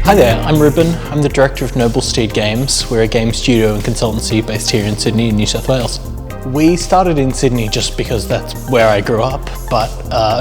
Hi there, I'm Reuben. I'm the director of Noble Steed Games. We're a game studio and consultancy based here in Sydney, New South Wales. We started in Sydney just because that's where I grew up, but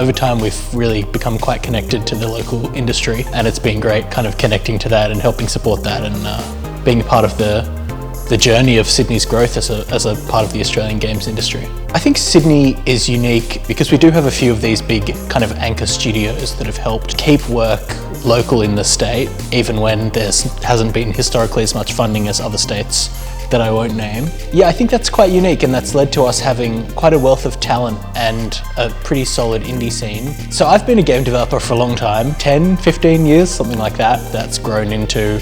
over time we've really become quite connected to the local industry, and it's been great kind of connecting to that and helping support that and being a part of the journey of Sydney's growth as a part of the Australian games industry. I think Sydney is unique because we do have a few of these big kind of anchor studios that have helped keep work local in the state, even when there hasn't been historically as much funding as other states that I won't name. Yeah, I think that's quite unique, and that's led to us having quite a wealth of talent and a pretty solid indie scene. So I've been a game developer for a long time, 10, 15 years, something like that. That's grown into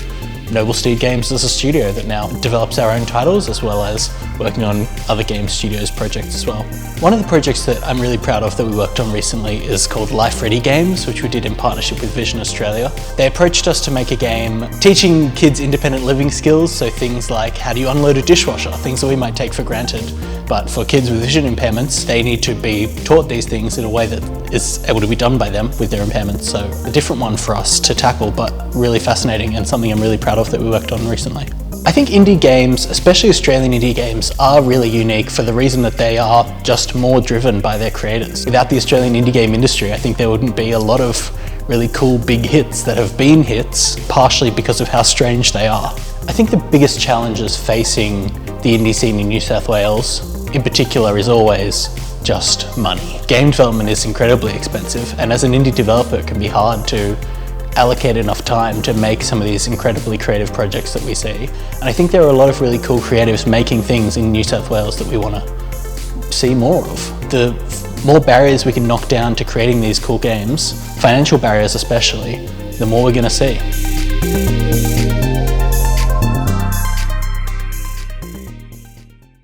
Noble Steed Games as a studio that now develops our own titles as well as working on other game studios projects as well. One of the projects that I'm really proud of that we worked on recently is called Life Ready Games, which we did in partnership with Vision Australia. They approached us to make a game teaching kids independent living skills, so things like how do you unload a dishwasher, things that we might take for granted. But for kids with vision impairments, they need to be taught these things in a way that is able to be done by them with their impairments. So a different one for us to tackle, but really fascinating and something I'm really proud of that we worked on recently. I think indie games, especially Australian indie games, are really unique for the reason that they are just more driven by their creators. Without the Australian indie game industry, I think there wouldn't be a lot of really cool big hits that have been hits, partially because of how strange they are. I think the biggest challenges facing the indie scene in New South Wales in particular is always just money. Game development is incredibly expensive, and as an indie developer it can be hard to allocate enough time to make some of these incredibly creative projects that we see. And I think there are a lot of really cool creatives making things in New South Wales that we want to see more of. The more barriers we can knock down to creating these cool games, financial barriers especially, the more we're going to see.